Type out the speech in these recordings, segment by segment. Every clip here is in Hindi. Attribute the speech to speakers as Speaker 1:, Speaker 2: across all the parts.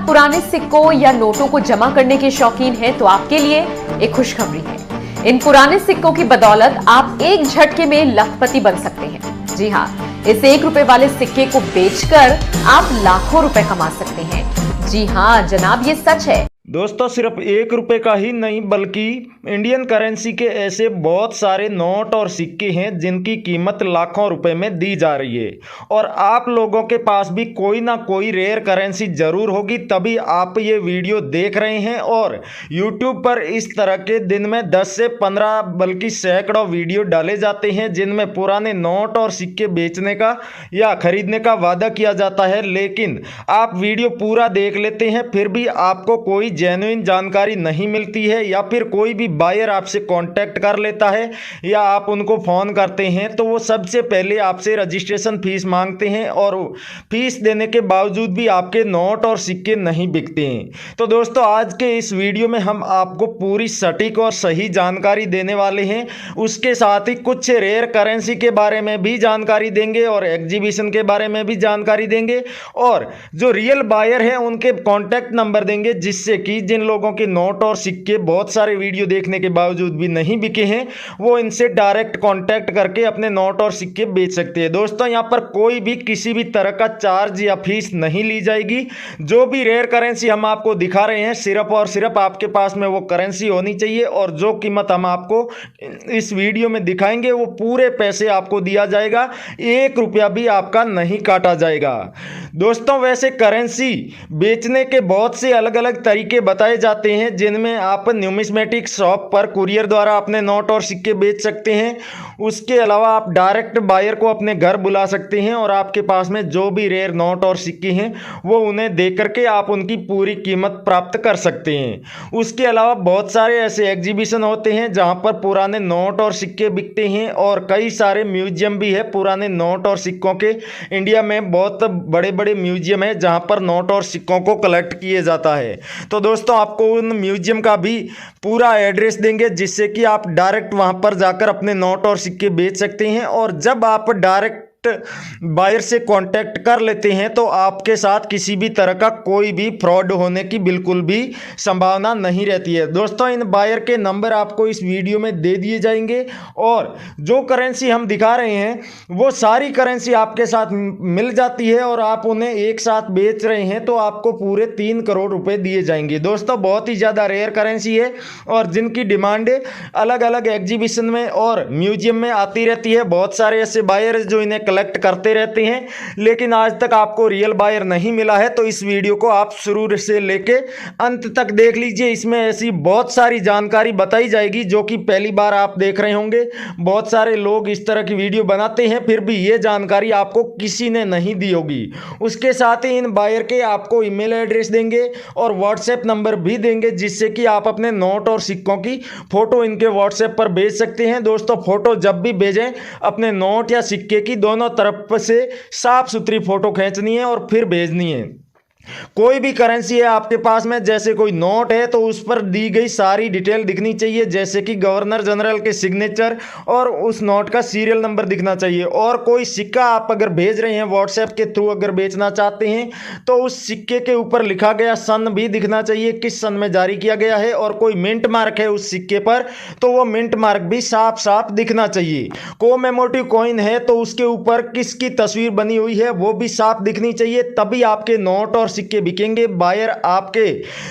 Speaker 1: पुराने सिक्कों या नोटों को जमा करने के शौकीन हैं तो आपके लिए एक खुशखबरी है। इन पुराने सिक्कों की बदौलत आप एक झटके में लखपति बन सकते हैं। जी हाँ, इस 1 रुपए वाले सिक्के को बेचकर आप लाखों रुपए कमा सकते हैं। जी हाँ जनाब, ये सच है।
Speaker 2: दोस्तों, सिर्फ 1 रुपए का ही नहीं बल्कि इंडियन करेंसी के ऐसे बहुत सारे नोट और सिक्के हैं जिनकी कीमत लाखों रुपए में दी जा रही है। और आप लोगों के पास भी कोई ना कोई रेयर करेंसी जरूर होगी, तभी आप ये वीडियो देख रहे हैं। और यूट्यूब पर इस तरह के दिन में 10 से 15 बल्कि सैकड़ों वीडियो डाले जाते हैं जिनमें पुराने नोट और सिक्के बेचने का या खरीदने का वादा किया जाता है। लेकिन आप वीडियो पूरा देख लेते हैं फिर भी आपको कोई जेन्युइन जानकारी नहीं मिलती है, या फिर कोई भी बायर आपसे कांटेक्ट कर लेता है या आप उनको फ़ोन करते हैं तो वो सबसे पहले आपसे रजिस्ट्रेशन फीस मांगते हैं और फीस देने के बावजूद भी आपके नोट और सिक्के नहीं बिकते हैं। तो दोस्तों, आज के इस वीडियो में हम आपको पूरी सटीक और सही जानकारी देने वाले हैं। उसके साथ ही कुछ रेयर करेंसी के बारे में भी जानकारी देंगे और एग्जीबिशन के बारे में भी जानकारी देंगे, और जो रियल बायर हैं उनके कॉन्टैक्ट नंबर देंगे, जिससे कि जिन लोगों के नोट और सिक्के बहुत सारे वीडियो देखने के बावजूद भी नहीं बिके हैं वो इनसे डायरेक्ट कांटेक्ट करके अपने नोट और सिक्के बेच सकते हैं। दोस्तों, यहां पर कोई भी किसी भी तरह का चार्ज या फीस नहीं ली जाएगी। जो भी रेयर करेंसी हम आपको दिखा रहे हैं सिर्फ और सिर्फ आपके पास में वो करेंसी होनी चाहिए, और जो कीमत हम आपको इस वीडियो में दिखाएंगे वो पूरे पैसे आपको दिया जाएगा, 1 रुपया भी आपका नहीं काटा जाएगा। दोस्तों, वैसे करेंसी बेचने के बहुत से अलग अलग तरीके बताए जाते हैं जिनमें आप न्यूमिस्मेटिक शॉप पर कुरियर द्वारा अपने नोट और सिक्के बेच सकते हैं। उसके अलावा आप डायरेक्ट बायर को अपने घर बुला सकते हैं और आपके पास में जो भी रेयर नोट और सिक्के हैं वो उन्हें दे करके आप उनकी पूरी कीमत प्राप्त कर सकते हैं। उसके अलावा बहुत सारे ऐसे एग्जीबिशन होते हैं जहां पर पुराने नोट और सिक्के बिकते हैं, और कई सारे म्यूजियम भी है पुराने नोट और सिक्कों के। इंडिया में बहुत बड़े बड़े म्यूजियम है जहां पर नोट और सिक्कों को कलेक्ट किए जाता है। तो दोस्तों, आपको उन म्यूजियम का भी पूरा एड्रेस देंगे जिससे कि आप डायरेक्ट वहां पर जाकर अपने नोट और सिक्के बेच सकते हैं। और जब आप डायरेक्ट बायर से कांटेक्ट कर लेते हैं तो आपके साथ किसी भी तरह का कोई भी फ्रॉड होने की बिल्कुल भी संभावना नहीं रहती है। दोस्तों, इन बायर के नंबर आपको इस वीडियो में दे दिए जाएंगे, और जो करेंसी हम दिखा रहे हैं वो सारी करेंसी आपके साथ मिल जाती है और आप उन्हें एक साथ बेच रहे हैं तो आपको पूरे 3 करोड़ रुपए दिए जाएंगे। दोस्तों, बहुत ही ज़्यादा रेयर करेंसी है और जिनकी डिमांड अलग अलग एग्जीबिशन में और म्यूजियम में आती रहती है। बहुत सारे ऐसे बायर जो इन्हें कलेक्ट करते रहते हैं, लेकिन आज तक आपको रियल बायर नहीं मिला है। तो इस वीडियो को आप शुरू से लेके अंत तक देख लीजिए। इसमें ऐसी बहुत सारी जानकारी बताई जाएगी जो कि पहली बार आप देख रहे होंगे। बहुत सारे लोग इस तरह की वीडियो बनाते हैं फिर भी ये जानकारी आपको किसी ने नहीं दी होगी। उसके साथ ही इन बायर के आपको ईमेल एड्रेस देंगे और व्हाट्सएप नंबर भी देंगे, जिससे कि आप अपने नोट और सिक्कों की फोटो इनके व्हाट्सएप पर भेज सकते हैं। दोस्तों, फोटो जब भी भेजें अपने नोट या सिक्के की दोनों तरफ से साफ सुथरी फोटो खींचनी है और फिर भेजनी है। कोई भी करेंसी है आपके पास में, जैसे कोई नोट है तो उस पर दी गई सारी डिटेल दिखनी चाहिए, जैसे कि गवर्नर जनरल के सिग्नेचर और उस नोट का सीरियल नंबर दिखना चाहिए। और कोई सिक्का आप अगर भेज रहे हैं व्हाट्सएप के थ्रू अगर बेचना चाहते हैं तो उस सिक्के के ऊपर लिखा गया सन भी दिखना चाहिए, किस सन में जारी किया गया है। और कोई मिंट मार्क है उस सिक्के पर तो वो मिंट मार्क भी साफ साफ दिखना चाहिए। कोमेमोरेटिव कॉइन है तो उसके ऊपर किसकी तस्वीर बनी हुई है वो भी साफ दिखनी चाहिए, तभी आपके नोट और सिक्के बिकेंगे। बायर आपके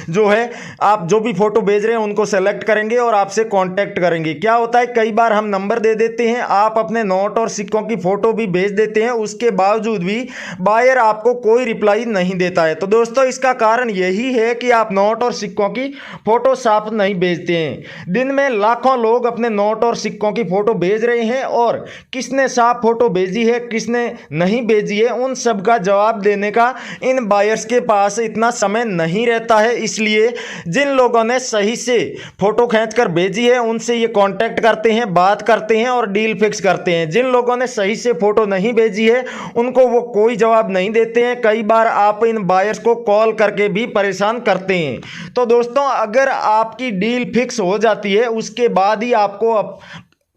Speaker 2: जो है आप जो भी फोटो भेज रहे हैं उनको सेलेक्ट करेंगे और आपसे कांटेक्ट करेंगे। क्या होता है, कई बार हम नंबर दे देते हैं, आप अपने नोट और सिक्कों की फोटो भी भेज देते हैं, उसके बावजूद भी बायर आपको कोई रिप्लाई नहीं देता है। तो दोस्तों, इसका कारण यही है कि आप नोट और सिक्कों की फोटो साफ नहीं भेजते हैं। दिन में लाखों लोग अपने नोट और सिक्कों की फोटो भेज रहे हैं, और किसने साफ फोटो भेजी है किसने नहीं भेजी है उन सब का जवाब देने का इन बायर्स के पास इतना समय नहीं रहता है। इसलिए जिन लोगों ने सही से फोटो खींचकर भेजी है उनसे ये कांटेक्ट करते हैं, बात करते हैं और डील फिक्स करते हैं। जिन लोगों ने सही से फोटो नहीं भेजी है उनको वो कोई जवाब नहीं देते हैं। कई बार आप इन बायर्स को कॉल करके भी परेशान करते हैं। तो दोस्तों, अगर आपकी डील फिक्स हो जाती है उसके बाद ही आपको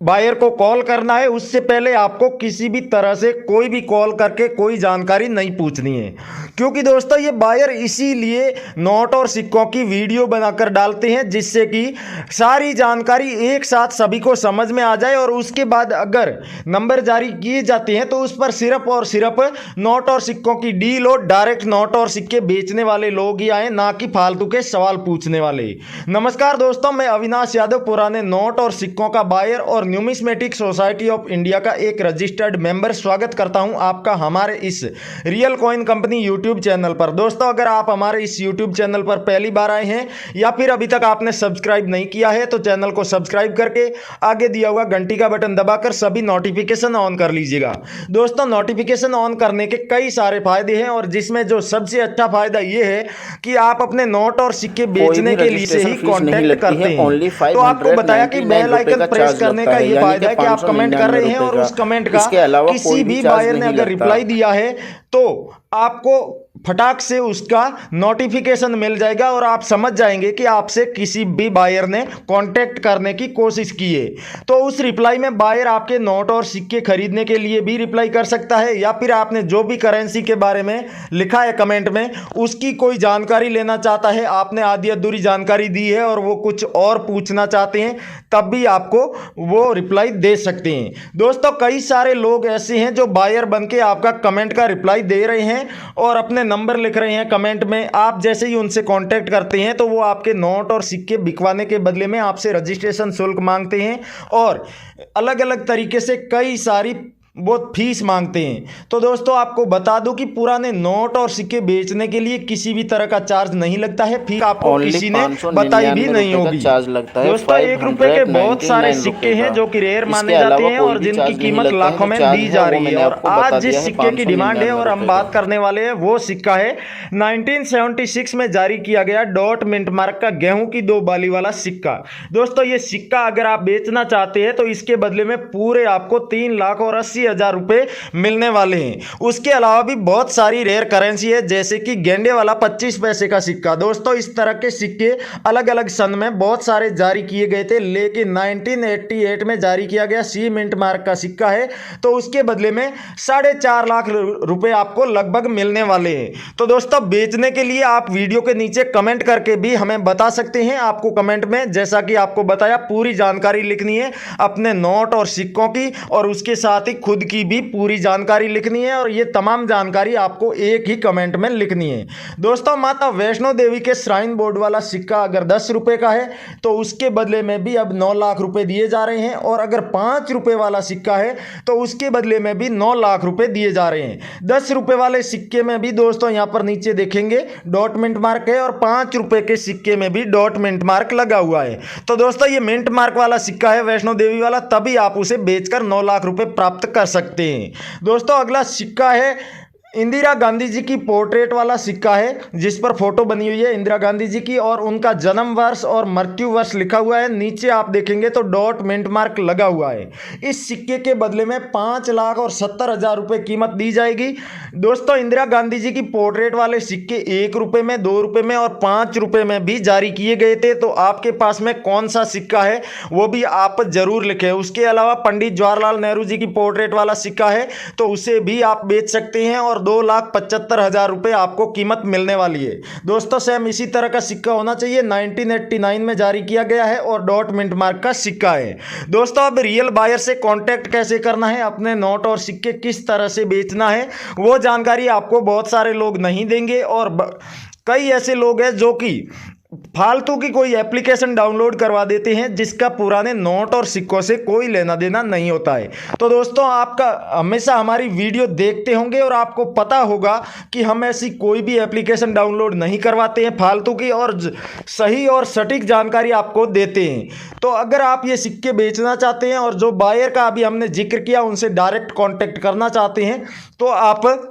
Speaker 2: बायर को कॉल करना है उससे पहले आपको किसी भी तरह से कोई भी कॉल करके कोई जानकारी नहीं पूछनी है, क्योंकि दोस्तों ये बायर इसीलिए नोट और सिक्कों की वीडियो बनाकर डालते हैं जिससे कि सारी जानकारी एक साथ सभी को समझ में आ जाए और उसके बाद अगर नंबर जारी किए जाते हैं तो उस पर सिर्फ और सिर्फ नोट और सिक्कों की डील हो, डायरेक्ट नोट और सिक्के बेचने वाले लोग ही आए, ना कि फालतू के सवाल पूछने वाले। नमस्कार दोस्तों, मैं अविनाश यादव, पुराने नोट और सिक्कों का बायर और न्यूमिस्मेटिक सोसाइटी ऑफ इंडिया का एक रजिस्टर्ड मेंबर, स्वागत करता हूं आपका हमारे इस real coin company YouTube channel पर। दोस्तों अगर आप हमारे इस यूट्यूब चैनल पर पहली बार आए हैं या फिर अभी तक आपने सब्सक्राइब नहीं किया है तो चैनल को सब्सक्राइब करके आगे दिया हुआ घंटी का बटन दबाकर सभी नोटिफिकेशन ऑन कर लीजिएगा। दोस्तों नोटिफिकेशन ऑन करने के कई सारे फायदे हैं और जिसमें जो सबसे अच्छा फायदा यह है कि आप अपने नोट और सिक्के बेचने के लिए से ही कॉन्टेक्ट करते हैं। तो आपको बताया कि बेल आइकन प्रेस करने का ये फायदा है कि आप कमेंट कर रहे हैं और उस कमेंट का किसी भी बायर ने अगर रिप्लाई दिया है तो आपको फटाक से उसका नोटिफिकेशन मिल जाएगा और आप समझ जाएंगे कि आपसे किसी भी बायर ने कांटेक्ट करने की कोशिश की है। तो उस रिप्लाई में बायर आपके नोट और सिक्के खरीदने के लिए भी रिप्लाई कर सकता है या फिर आपने जो भी करेंसी के बारे में लिखा है कमेंट में उसकी कोई जानकारी लेना चाहता है, आपने आधी अधूरी जानकारी दी है और वो कुछ और पूछना चाहते हैं तब भी आपको वो रिप्लाई दे सकते हैं। दोस्तों कई सारे लोग ऐसे हैं जो बायर बन के आपका कमेंट का रिप्लाई दे रहे हैं और अपने नंबर लिख रहे हैं कमेंट में। आप जैसे ही उनसे कांटेक्ट करते हैं तो वो आपके नोट और सिक्के बिकवाने के बदले में आपसे रजिस्ट्रेशन शुल्क मांगते हैं और अलग अलग तरीके से कई सारी वो फीस मांगते हैं। तो दोस्तों आपको बता दूं कि पुराने नोट और सिक्के बेचने के लिए किसी भी तरह का चार्ज नहीं लगता है, फीस आपको किसी ने बताई भी नहीं होगी।
Speaker 3: चार्ज लगता है
Speaker 2: दोस्तों 1 रुपए के बहुत सारे सिक्के हैं जो कि रेयर माने जाते हैं और जिनकी कीमत लाखों में दी जा रही है। और आज जिस सिक्के की डिमांड है और हम बात करने वाले हैं वो सिक्का है 1976 में जारी किया गया डॉट मिंट मार्क का गेहूं की 2 बाली वाला सिक्का। दोस्तों ये सिक्का अगर आप बेचना चाहते हैं तो इसके बदले में पूरे आपको 3,80,000 रुपए मिलने वाले हैं। उसके अलावा भी बहुत सारी रेयर करेंसी है जैसे कि गेंडे वाला 25 पैसे का सिक्का। दोस्तों इस तरह के सिक्के अलग अलग सन में बहुत सारे जारी किए गए थे, लेकिन 1988 में जारी किया गया सी मिंट मार्क का सिक्का है तो उसके बदले में 4.5 लाख रुपए आपको लगभग मिलने वाले हैं। तो दोस्तों बेचने के लिए आप वीडियो के नीचे कमेंट करके भी हमें बता सकते हैं। आपको कमेंट में जैसा कि आपको बताया पूरी जानकारी लिखनी है अपने नोट और सिक्कों की और उसके साथ ही खुद की भी पूरी जानकारी लिखनी है और ये तमाम जानकारी आपको एक ही कमेंट में लिखनी है। दोस्तों माता वैष्णो देवी के श्राइन बोर्ड वाला सिक्का अगर 10 रुपए का है तो उसके बदले में भी अब 9 लाख रुपए दिए जा रहे हैं और अगर 5 रुपए वाला सिक्का है तो उसके बदले में भी 9 लाख रुपए दिए जा रहे हैं। 10 रुपए वाले सिक्के में भी दोस्तों यहां पर नीचे देखेंगे डॉट मिंट मार्क है और 5 रुपए के सिक्के में भी डॉट मिंट मार्क लगा हुआ है। तो दोस्तों ये मिंट मार्क वाला सिक्का है वैष्णो देवी वाला, तभी आप उसे बेचकर 9 लाख रुपए प्राप्त कर सकते हैं। दोस्तों अगला सिक्का है इंदिरा गांधी जी की पोर्ट्रेट वाला सिक्का है जिस पर फोटो बनी हुई है इंदिरा गांधी जी की और उनका जन्म वर्ष और मृत्यु वर्ष लिखा हुआ है। नीचे आप देखेंगे तो डॉट मिंट मार्क लगा हुआ है। इस सिक्के के बदले में 5,70,000 रुपए कीमत दी जाएगी। दोस्तों इंदिरा गांधी जी की पोर्ट्रेट वाले सिक्के 1 रुपए में, 2 रुपए में और 5 रुपए में भी जारी किए गए थे। तो आपके पास में कौन सा सिक्का है वो भी आप जरूर लिखें। उसके अलावा पंडित जवाहरलाल नेहरू जी की पोर्ट्रेट वाला सिक्का है तो उसे भी आप बेच सकते हैं और 2,75,000 रुपए आपको कीमत मिलने वाली है। दोस्तों सेम इसी तरह का सिक्का होना चाहिए, 1989 में जारी किया गया है और डॉट मिंट मार्क का सिक्का है। दोस्तों अब रियल बायर से कांटेक्ट कैसे करना है, अपने नोट और सिक्के किस तरह से बेचना है वो जानकारी आपको बहुत सारे लोग नहीं देंगे और कई ऐसे लोग हैं जो कि फालतू की कोई एप्लीकेशन डाउनलोड करवा देते हैं जिसका पुराने नोट और सिक्कों से कोई लेना देना नहीं होता है। तो दोस्तों आपका हमेशा हमारी वीडियो देखते होंगे और आपको पता होगा कि हम ऐसी कोई भी एप्लीकेशन डाउनलोड नहीं करवाते हैं फालतू की और सही और सटीक जानकारी आपको देते हैं। तो अगर आप ये सिक्के बेचना चाहते हैं और जो बायर का अभी हमने जिक्र किया उनसे डायरेक्ट कॉन्टेक्ट करना चाहते हैं तो आप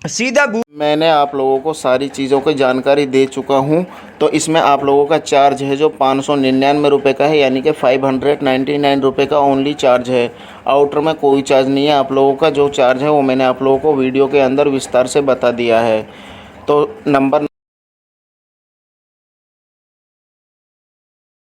Speaker 2: सीधा
Speaker 3: मैंने आप लोगों को सारी चीज़ों की जानकारी दे चुका हूं। तो इसमें आप लोगों का चार्ज है जो 599 रुपये का है, यानी कि 599 रुपये का ओनली चार्ज है। आउटर में कोई चार्ज नहीं है। आप लोगों का जो चार्ज है वो मैंने आप लोगों को वीडियो के अंदर विस्तार से बता दिया है। तो नंबर